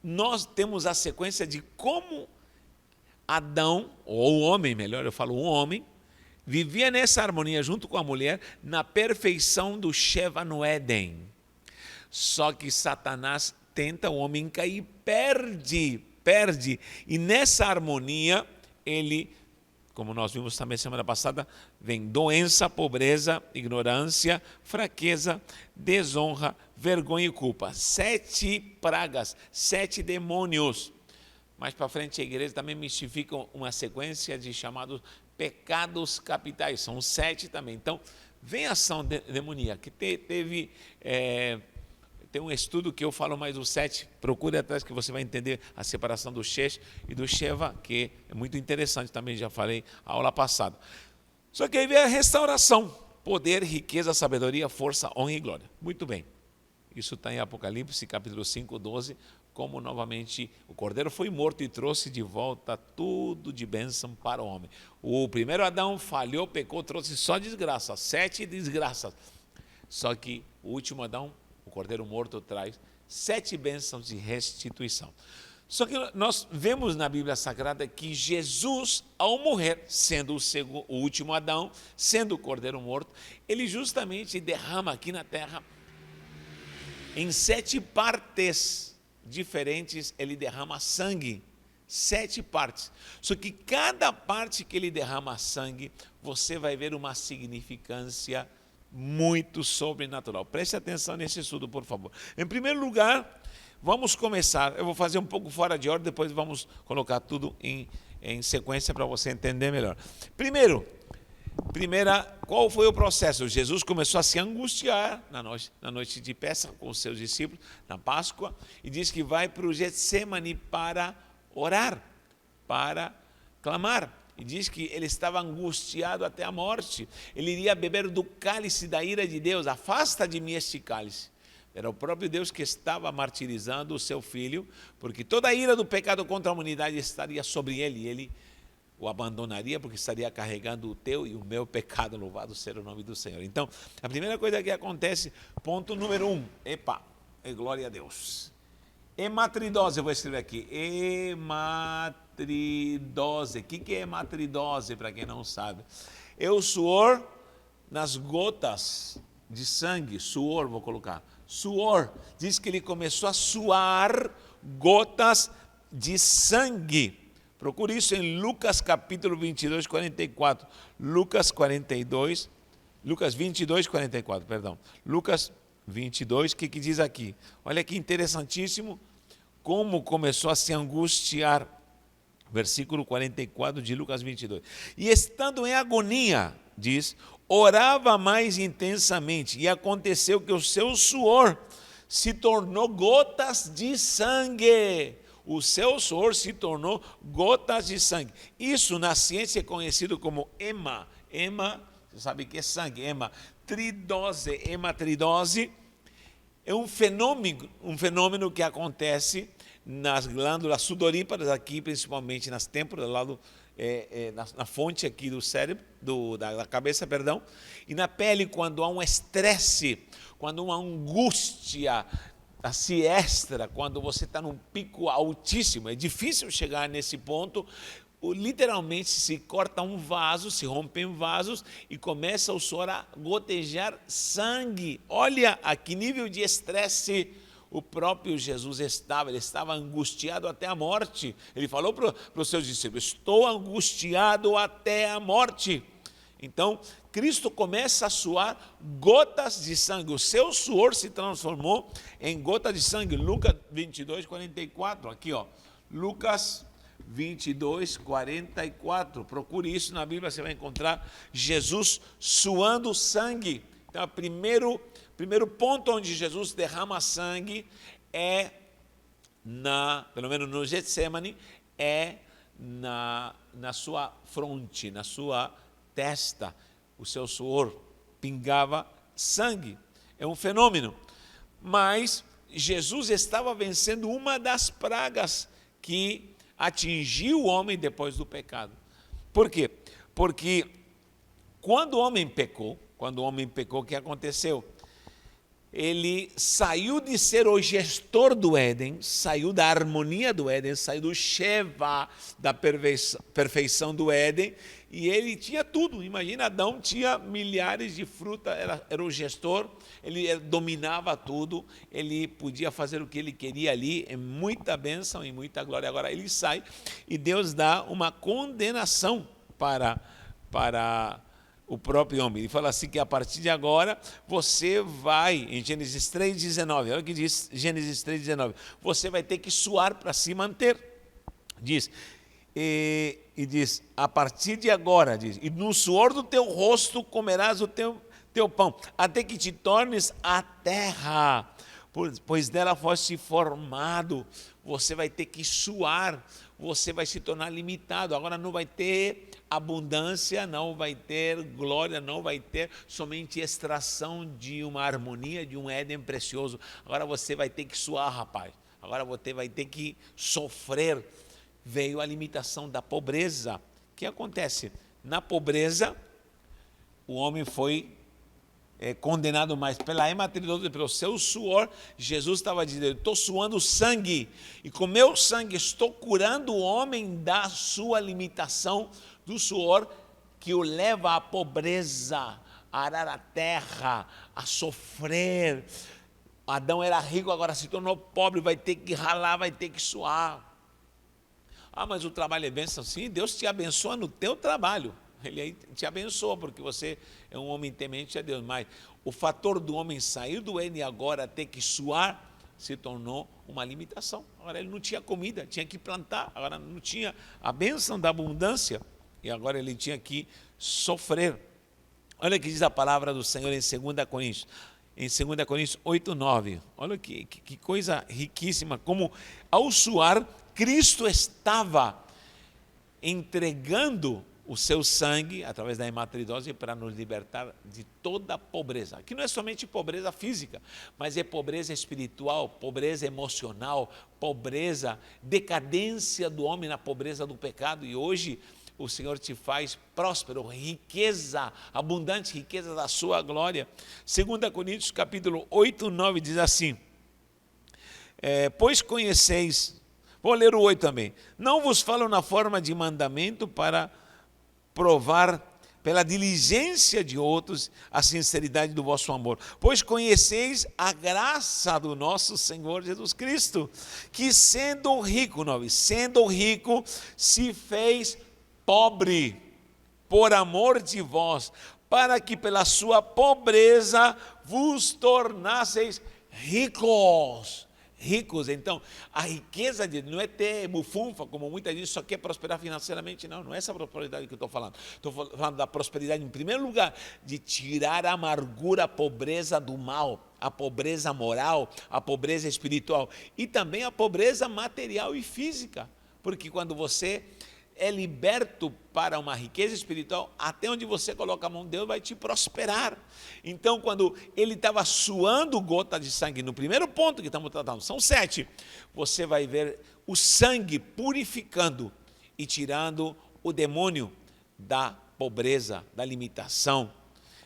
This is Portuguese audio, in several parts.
nós temos a sequência de como Adão, ou o homem, melhor, eu falo o homem, vivia nessa harmonia junto com a mulher, na perfeição do Sheva no Éden. Só que Satanás tenta o homem cair, perde. E nessa harmonia, ele, como nós vimos também semana passada, vem doença, pobreza, ignorância, fraqueza, desonra, vergonha e culpa. 7 pragas, 7 demônios. Mais para frente a igreja também mistifica uma sequência de chamados pecados capitais, são 7 também. Então, vem a ação demoníaca, que tem um estudo que eu falo mais dos 7, procure atrás que você vai entender a separação do Shesh e do Sheva, que é muito interessante também, já falei a aula passada. Só que aí vem a restauração, poder, riqueza, sabedoria, força, honra e glória. Muito bem, isso está em Apocalipse, capítulo 5, 12, como novamente o Cordeiro foi morto e trouxe de volta tudo de bênção para o homem. O primeiro Adão falhou, pecou, trouxe só desgraça, 7 desgraças. Só que o último Adão, o Cordeiro morto, traz 7 bênçãos de restituição. Só que nós vemos na Bíblia Sagrada que Jesus, ao morrer, sendo o último Adão, sendo o Cordeiro morto, ele justamente derrama aqui na terra, em 7 partes diferentes, ele derrama sangue. 7 partes. Só que cada parte que ele derrama sangue, você vai ver uma significância muito sobrenatural. Preste atenção nesse estudo, por favor. Em primeiro lugar, vamos começar. Eu vou fazer um pouco fora de ordem, depois vamos colocar tudo em sequência para você entender melhor. Qual foi o processo? Jesus começou a se angustiar na noite de Páscoa com os seus discípulos, na Páscoa, e diz que vai para o Getsemane para orar, para clamar. E diz que ele estava angustiado até a morte. Ele iria beber do cálice da ira de Deus. Afasta de mim este cálice. Era o próprio Deus que estava martirizando o seu filho, porque toda a ira do pecado contra a humanidade estaria sobre ele, e ele o abandonaria, porque estaria carregando o teu e o meu pecado. Louvado seja o nome do Senhor. Então, a primeira coisa que acontece, ponto número 1, glória a Deus. Hematridose, eu vou escrever aqui, hematridose. O que é hematridose, para quem não sabe? É o suor nas gotas de sangue, suor, vou colocar, suor. Diz que ele começou a suar gotas de sangue. Procure isso em Lucas capítulo 22, 44. Lucas 22, 44, perdão. Lucas 22, o que diz aqui? Olha que interessantíssimo, como começou a se angustiar. Versículo 44 de Lucas 22. E estando em agonia, diz, orava mais intensamente, e aconteceu que o seu suor se tornou gotas de sangue. O seu suor se tornou gotas de sangue. Isso na ciência é conhecido como hema. Hema, você sabe que é sangue, hematridose é um fenômeno que acontece nas glândulas sudoríparas, aqui principalmente nas têmporas, na fonte aqui do cérebro, da cabeça, perdão, e na pele, quando há um estresse, quando uma angústia se extra, quando você está num pico altíssimo, é difícil chegar nesse ponto. Literalmente se corta um vaso, se rompem vasos e começa o suor a gotejar sangue. Olha a que nível de estresse o próprio Jesus estava. Ele estava angustiado até a morte. Ele falou para os seus discípulos: estou angustiado até a morte. Então Cristo começa a suar gotas de sangue. O seu suor se transformou em gota de sangue. Lucas 22, 44. Aqui, ó, Lucas 22, 44. Procure isso na Bíblia, você vai encontrar Jesus suando sangue. Então, o primeiro ponto onde Jesus derrama sangue pelo menos no Getsemane, na sua fronte, na sua testa. O seu suor pingava sangue. É um fenômeno. Mas Jesus estava vencendo uma das pragas que atingiu o homem depois do pecado. Por quê? Porque quando o homem pecou, o que aconteceu? ele saiu de ser o gestor do Éden, saiu da harmonia do Éden, saiu do Sheva, da perfeição do Éden, e ele tinha tudo. Imagina, Adão tinha milhares de frutas, era o gestor, ele dominava tudo, ele podia fazer o que ele queria ali, é muita bênção e muita glória. Agora ele sai e Deus dá uma condenação para o próprio homem. Ele fala assim que a partir de agora você vai, em Gênesis 3,19, olha o que diz Gênesis 3,19, você vai ter que suar para se manter. Diz, e diz, a partir de agora, diz, e no suor do teu rosto comerás o teu pão, até que te tornes a terra, pois dela foste formado. Você vai ter que suar, você vai se tornar limitado. Agora não vai ter abundância, não vai ter glória, não vai ter somente extração de uma harmonia, de um Éden precioso. Agora você vai ter que suar, rapaz. Agora você vai ter que sofrer. Veio a limitação da pobreza. O que acontece? Na pobreza, o homem foi condenado mais pela hematidose, pelo seu suor. Jesus estava dizendo, eu estou suando sangue, e com meu sangue estou curando o homem da sua limitação, do suor que o leva à pobreza, a arar a terra, a sofrer. Adão era rico, agora se tornou pobre, vai ter que ralar, vai ter que suar. Ah, mas o trabalho é bênção. Sim, Deus te abençoa no teu trabalho. Ele te abençoa porque você é um homem temente a Deus. Mas o fator do homem sair do Éden e agora ter que suar se tornou uma limitação. Agora ele não tinha comida, tinha que plantar. Agora não tinha a bênção da abundância. E agora ele tinha que sofrer. Olha o que diz a palavra do Senhor em 2 Coríntios. Em 2 Coríntios 8:9. Olha que coisa riquíssima. Como ao suar, Cristo estava entregando o seu sangue, através da hematidose, para nos libertar de toda a pobreza. Aqui não é somente pobreza física, mas é pobreza espiritual, pobreza emocional, pobreza, decadência do homem na pobreza do pecado. E hoje o Senhor te faz próspero, riqueza, abundante riqueza da sua glória. 2 Coríntios capítulo 8:9 diz assim, pois conheceis, vou ler o 8 também, não vos falo na forma de mandamento para provar pela diligência de outros a sinceridade do vosso amor, pois conheceis a graça do nosso Senhor Jesus Cristo, que sendo rico, se fez pobre por amor de vós, para que pela sua pobreza vos tornasseis ricos. Então, a riqueza não é ter bufunfa, como muita gente só quer prosperar financeiramente, não é essa prosperidade que eu estou falando. Estou falando da prosperidade, em primeiro lugar, de tirar a amargura, a pobreza do mal, a pobreza moral, a pobreza espiritual e também a pobreza material e física, porque quando você é liberto para uma riqueza espiritual, até onde você coloca a mão, Deus vai te prosperar. Então, quando ele estava suando gota de sangue, no primeiro ponto que estamos tratando, são 7, você vai ver o sangue purificando e tirando o demônio da pobreza, da limitação.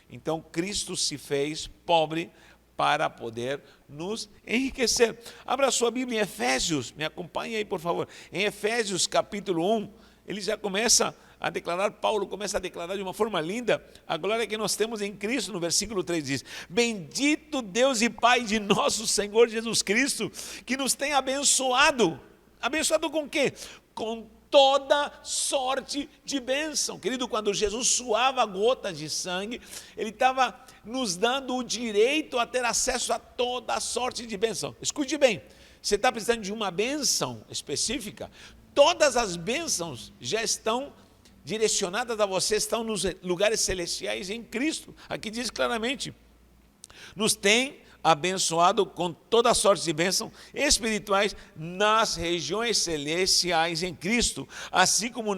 Então, Cristo se fez pobre para poder nos enriquecer. Abra sua Bíblia em Efésios, me acompanhe aí, por favor. Em Efésios capítulo 1, ele já começa a declarar, Paulo começa a declarar de uma forma linda a glória que nós temos em Cristo. No versículo 3 diz, bendito Deus e Pai de nosso Senhor Jesus Cristo, que nos tem abençoado. Abençoado com o quê? Com toda sorte de bênção. Querido, quando Jesus suava gotas de sangue, ele estava nos dando o direito a ter acesso a toda sorte de bênção. Escute bem, você está precisando de uma bênção específica? Todas as bênçãos já estão direcionadas a você, estão nos lugares celestiais em Cristo. Aqui diz claramente, nos tem abençoado com toda sorte de bênção espirituais nas regiões celestiais em Cristo, assim como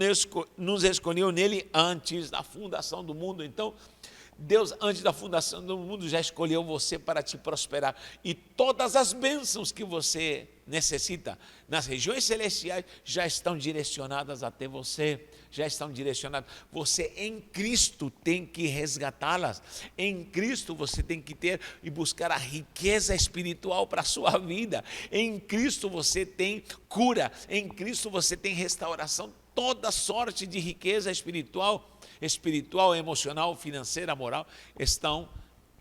nos escolheu nele antes da fundação do mundo. Então, Deus, antes da fundação do mundo, já escolheu você para te prosperar. E todas as bênçãos que você necessita nas regiões celestiais já estão direcionadas até você. Já estão direcionadas. Você em Cristo tem que resgatá-las. Em Cristo você tem que ter e buscar a riqueza espiritual para a sua vida. Em Cristo você tem cura. Em Cristo você tem restauração. Toda sorte de riqueza espiritual, emocional, financeira, moral, estão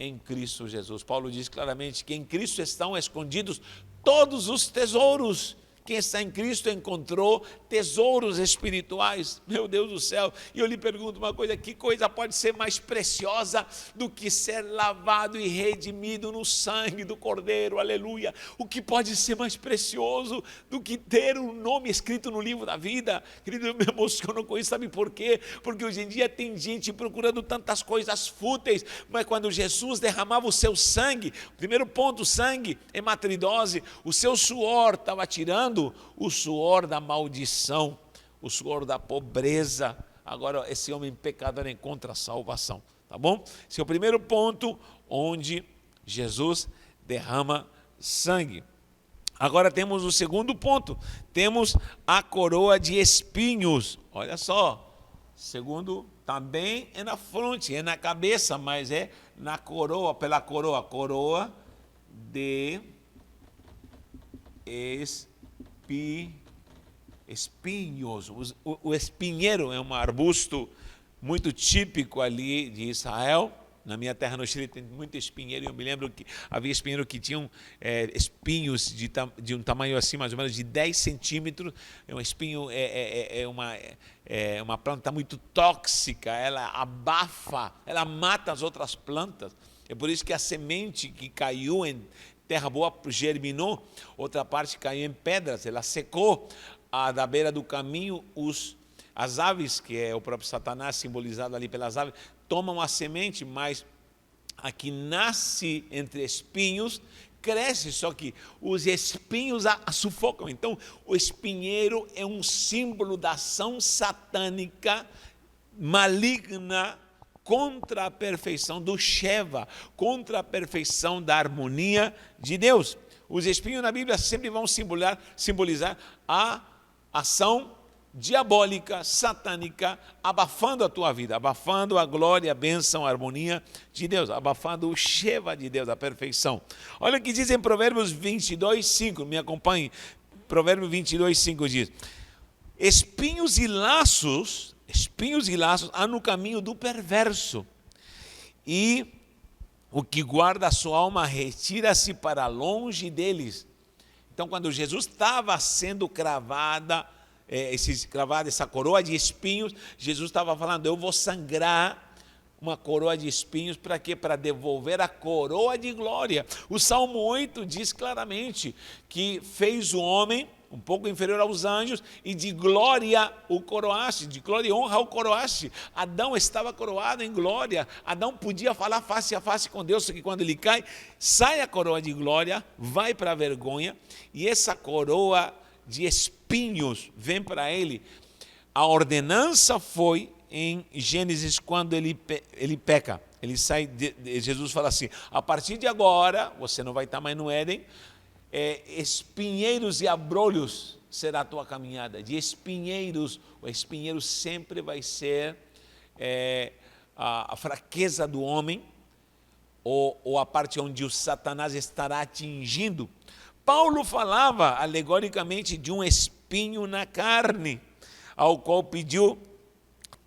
em Cristo Jesus. Paulo diz claramente que em Cristo estão escondidos todos os tesouros. Quem está em Cristo encontrou tesouros espirituais. Meu Deus do céu. E eu lhe pergunto uma coisa: que coisa pode ser mais preciosa do que ser lavado e redimido no sangue do Cordeiro? Aleluia. O que pode ser mais precioso do que ter um nome escrito no livro da vida? Querido, eu me emociono com isso, sabe por quê? Porque hoje em dia tem gente procurando tantas coisas fúteis, mas quando Jesus derramava o seu sangue, primeiro ponto, sangue, hematridose, o seu suor estava tirando o suor da maldição, o suor da pobreza. Agora esse homem pecador encontra salvação, tá bom? Esse é o primeiro ponto onde Jesus derrama sangue. Agora temos o segundo ponto, temos a coroa de espinhos. Olha só, segundo também é na fronte, é na cabeça, mas é na coroa, pela coroa de espinhos. O espinheiro é um arbusto muito típico ali de Israel. Na minha terra, no Chile, tem muito espinheiro. Eu me lembro que havia espinheiro que tinham espinhos de um tamanho assim, mais ou menos de 10 centímetros. Um espinho é uma planta muito tóxica, ela abafa, ela mata as outras plantas. É por isso que a semente que caiu em terra boa germinou, outra parte caiu em pedras, ela secou. Da beira do caminho, as aves, que é o próprio Satanás simbolizado ali pelas aves, tomam a semente, mas a que nasce entre espinhos cresce, só que os espinhos a sufocam. Então o espinheiro é um símbolo da ação satânica maligna contra a perfeição do Sheva, contra a perfeição da harmonia de Deus. Os espinhos na Bíblia sempre vão simbolizar a ação diabólica, satânica, abafando a tua vida, abafando a glória, a bênção, a harmonia de Deus, abafando o Sheva de Deus, a perfeição. Olha o que diz em Provérbios 22:5, me acompanhe. Provérbios 22:5 diz: espinhos e laços há no caminho do perverso, e o que guarda a sua alma retira-se para longe deles. Então, quando Jesus estava sendo cravada essa coroa de espinhos, Jesus estava falando: eu vou sangrar uma coroa de espinhos, para quê? Para devolver a coroa de glória. O Salmo 8 diz claramente que fez o homem um pouco inferior aos anjos, e de glória o coroaste, de glória e honra o coroaste. Adão estava coroado em glória, Adão podia falar face a face com Deus, só que quando ele cai, sai a coroa de glória, vai para a vergonha, e essa coroa de espinhos vem para ele. A ordenança foi em Gênesis, quando ele peca, ele sai, Jesus fala assim: a partir de agora, você não vai estar mais no Éden, espinheiros e abrolhos será a tua caminhada. De espinheiros, o espinheiro sempre vai ser a fraqueza do homem, ou a parte onde o Satanás estará atingindo. Paulo falava alegoricamente de um espinho na carne, ao qual pediu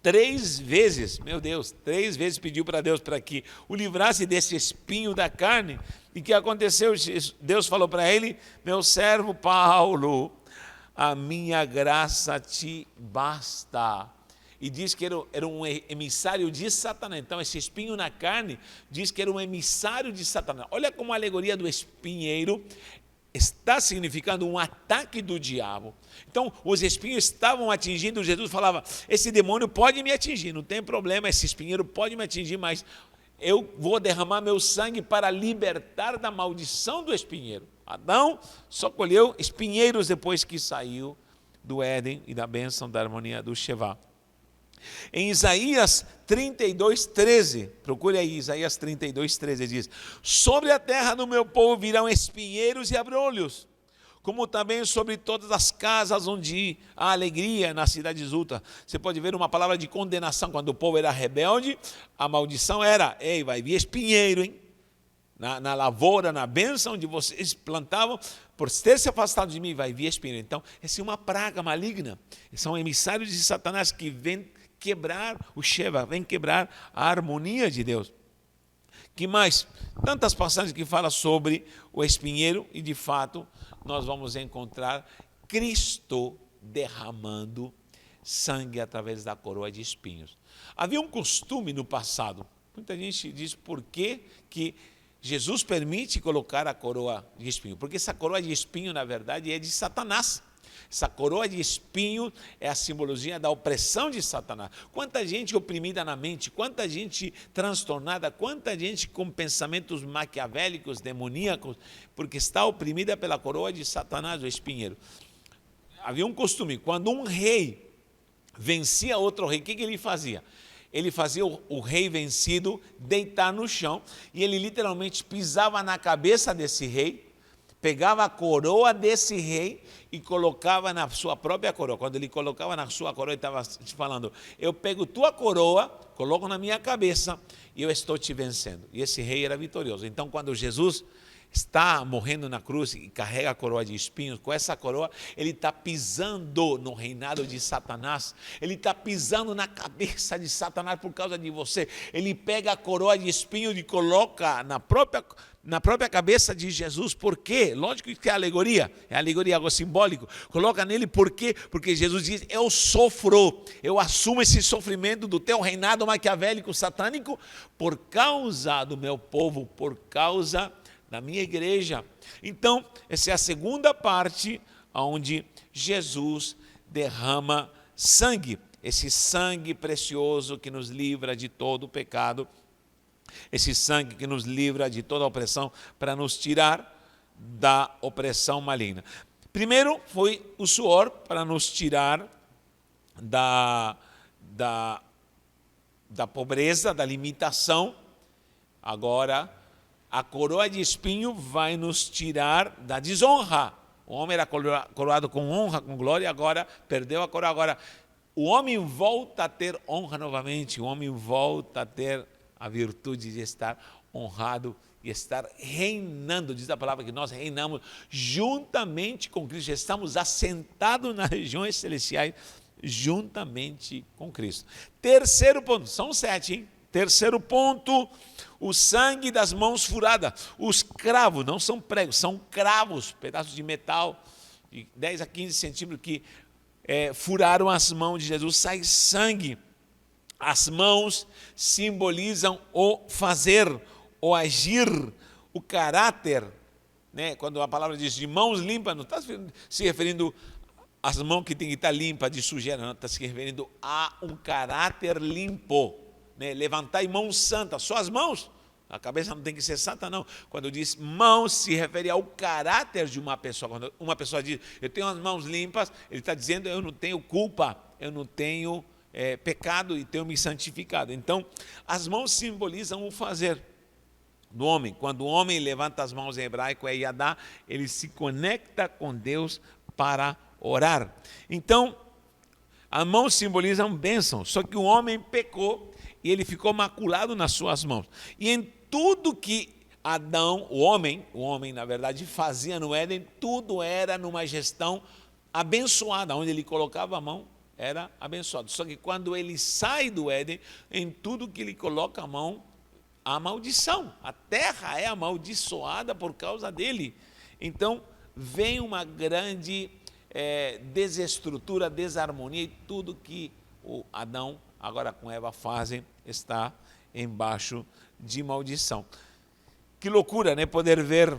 3 vezes, meu Deus, 3 vezes pediu para Deus para que o livrasse desse espinho da carne. E o que aconteceu? Deus falou para ele: meu servo Paulo, a minha graça te basta. E diz que era um emissário de Satanás. Então esse espinho na carne diz que era um emissário de Satanás. Olha como a alegoria do espinheiro está significando um ataque do diabo. Então os espinhos estavam atingindo Jesus, falava: esse demônio pode me atingir, não tem problema, esse espinheiro pode me atingir, mas eu vou derramar meu sangue para libertar da maldição do espinheiro. Adão só colheu espinheiros depois que saiu do Éden e da bênção da harmonia do Sheva. Em Isaías 32:13, procure aí, Isaías 32:13, diz: sobre a terra do meu povo virão espinheiros e abrolhos, como também sobre todas as casas onde há alegria nas cidades ultras. Você pode ver uma palavra de condenação. Quando o povo era rebelde, a maldição era: ei, vai vir espinheiro, hein? Na lavoura, na bênção onde vocês plantavam, por ter se afastado de mim, vai vir espinheiro. Então, essa é uma praga maligna. São emissários de Satanás que vêm quebrar o Sheva, vêm quebrar a harmonia de Deus. Que mais? Tantas passagens que falam sobre o espinheiro, e de fato nós vamos encontrar Cristo derramando sangue através da coroa de espinhos. Havia um costume no passado, muita gente diz por que Jesus permite colocar a coroa de espinho, porque essa coroa de espinho na verdade é de Satanás. Essa coroa de espinho é a simbologia da opressão de Satanás. Quanta gente oprimida na mente, quanta gente transtornada, quanta gente com pensamentos maquiavélicos, demoníacos, porque está oprimida pela coroa de Satanás, o espinheiro. Havia um costume, quando um rei vencia outro rei, o que ele fazia? Ele fazia o rei vencido deitar no chão, e ele literalmente pisava na cabeça desse rei, pegava a coroa desse rei e colocava na sua própria coroa. Quando ele colocava na sua coroa, ele estava te falando: eu pego tua coroa, coloco na minha cabeça e eu estou te vencendo. E esse rei era vitorioso. Então, quando Jesus está morrendo na cruz e carrega a coroa de espinhos, com essa coroa ele está pisando no reinado de Satanás, ele está pisando na cabeça de Satanás por causa de você. Ele pega a coroa de espinhos e coloca na própria cabeça de Jesus. Por quê? Lógico que é alegoria, algo simbólico. Coloca nele por quê? Porque Jesus diz: eu sofro, eu assumo esse sofrimento do teu reinado maquiavélico, satânico, por causa do meu povo, por causa da minha igreja. Então, essa é a segunda parte onde Jesus derrama sangue, esse sangue precioso que nos livra de todo o pecado, esse sangue que nos livra de toda a opressão, para nos tirar da opressão maligna. Primeiro foi o suor, para nos tirar da pobreza, da limitação. Agora, a coroa de espinho vai nos tirar da desonra. O homem era coroado com honra, com glória, agora perdeu a coroa. Agora o homem volta a ter honra novamente, o homem volta a ter a virtude de estar honrado e estar reinando. Diz a palavra que nós reinamos juntamente com Cristo, estamos assentados nas regiões celestiais juntamente com Cristo. Terceiro ponto, são 7, hein? Terceiro ponto, o sangue das mãos furadas. Os cravos, não são pregos, são cravos, pedaços de metal de 10 a 15 centímetros que furaram as mãos de Jesus. Sai sangue. As mãos simbolizam o fazer, o agir, o caráter. Né? Quando a palavra diz de mãos limpas, não está se referindo às mãos que tem que estar limpas de sujeira, não, está se referindo a um caráter limpo. Né? Levantar mãos santas, só as mãos, a cabeça não tem que ser santa, não. Quando diz mãos, se refere ao caráter de uma pessoa. Quando uma pessoa diz: eu tenho as mãos limpas, ele está dizendo: eu não tenho culpa, eu não tenho pecado e tenho me santificado. Então, as mãos simbolizam o fazer do homem. Quando o homem levanta as mãos, em hebraico é yadá, ele se conecta com Deus para orar. Então, as mãos simbolizam bênção, só que o homem pecou e ele ficou maculado nas suas mãos. E em tudo que Adão, o homem na verdade fazia no Éden, tudo era numa gestão abençoada, onde ele colocava a mão era abençoado. Só que quando ele sai do Éden, em tudo que ele coloca a mão, há maldição. A terra é amaldiçoada por causa dele. Então vem uma grande desestrutura, desarmonia, e tudo que o Adão agora com Eva fazem está embaixo de maldição. Que loucura, né? Poder ver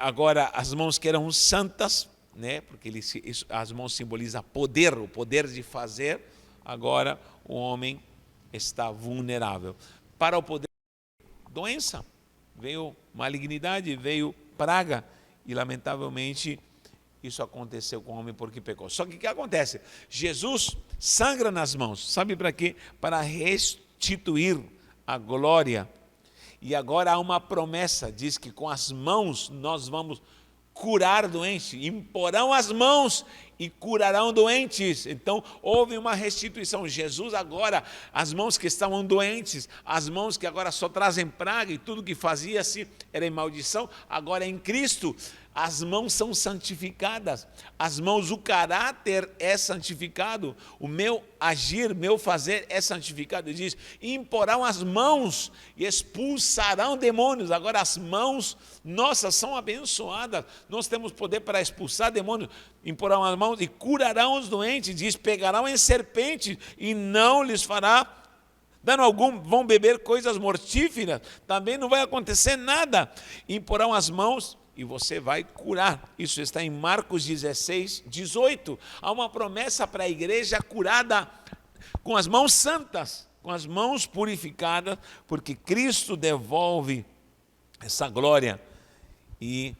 agora as mãos que eram santas, né? Porque as mãos simbolizam poder, o poder de fazer. Agora o homem está vulnerável. Para o poder, doença, veio malignidade, veio praga, e lamentavelmente isso aconteceu com o homem porque pecou. Só que o que acontece? Jesus sangra nas mãos. Sabe para quê? Para restituir a glória. E agora há uma promessa, diz que com as mãos nós vamos curar doentes, imporão as mãos e curarão doentes. Então houve uma restituição. Jesus agora, as mãos que estavam doentes, as mãos que agora só trazem praga e tudo que fazia-se era em maldição, agora em Cristo as mãos são santificadas, as mãos, o caráter é santificado, o meu agir, meu fazer é santificado. Ele diz, imporão as mãos e expulsarão demônios. Agora as mãos nossas são abençoadas, nós temos poder para expulsar demônios, imporão as mãos e curarão os doentes, diz, pegarão em serpentes e não lhes fará dano algum, vão beber coisas mortíferas, também não vai acontecer nada, imporão as mãos e você vai curar. Isso está em Marcos 16, 18. Há uma promessa para a igreja curada com as mãos santas, com as mãos purificadas, porque Cristo devolve essa glória. E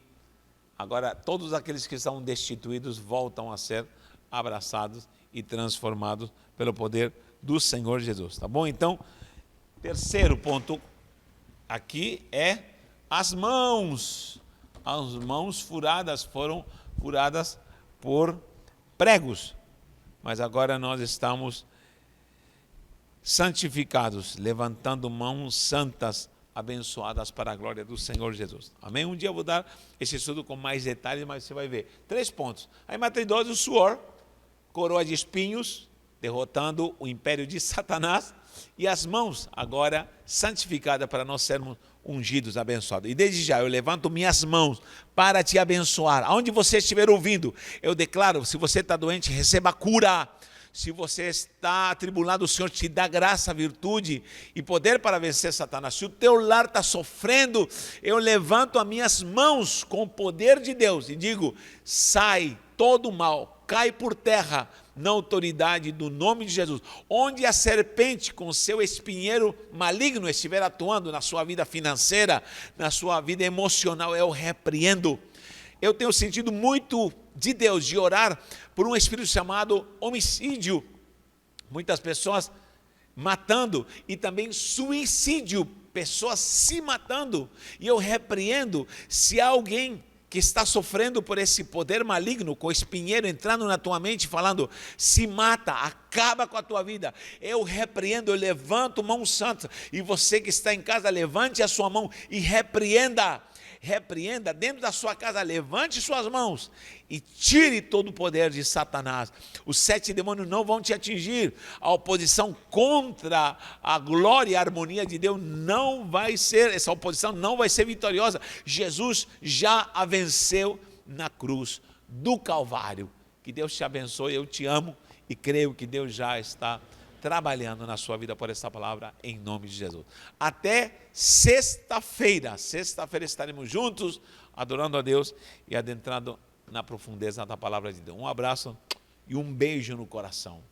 agora todos aqueles que estão destituídos voltam a ser abraçados e transformados pelo poder do Senhor Jesus. Tá bom? Então, terceiro ponto aqui é as mãos. As mãos furadas foram furadas por pregos, mas agora nós estamos santificados, levantando mãos santas, abençoadas para a glória do Senhor Jesus. Amém? Um dia eu vou dar esse estudo com mais detalhes, mas você vai ver. 3 pontos. Aí, Mateus 12, o suor, coroa de espinhos, derrotando o império de Satanás, e as mãos agora santificadas para nós sermos ungidos, abençoados. E desde já eu levanto minhas mãos para te abençoar. Aonde você estiver ouvindo, eu declaro, se você está doente, receba cura. Se você está atribulado, o Senhor te dá graça, virtude e poder para vencer Satanás. Se o teu lar está sofrendo, eu levanto as minhas mãos com o poder de Deus e digo, sai todo o mal, cai por terra, na autoridade do nome de Jesus. Onde a serpente com seu espinheiro maligno estiver atuando na sua vida financeira, na sua vida emocional, eu repreendo. Eu tenho sentido muito de Deus, de orar por um espírito chamado homicídio. Muitas pessoas matando e também suicídio, pessoas se matando. E eu repreendo, se há alguém que está sofrendo por esse poder maligno, com o espinheiro entrando na tua mente, falando, se mata, acaba com a tua vida, eu repreendo, eu levanto mão santa, e você que está em casa, levante a sua mão e repreenda dentro da sua casa, levante suas mãos e tire todo o poder de Satanás. Os 7 demônios não vão te atingir, a oposição contra a glória e a harmonia de Deus não vai ser, essa oposição não vai ser vitoriosa. Jesus já a venceu na cruz do Calvário. Que Deus te abençoe, eu te amo e creio que Deus já está trabalhando na sua vida por essa palavra, em nome de Jesus. Até sexta-feira estaremos juntos, adorando a Deus e adentrando na profundeza da palavra de Deus. Um abraço e um beijo no coração.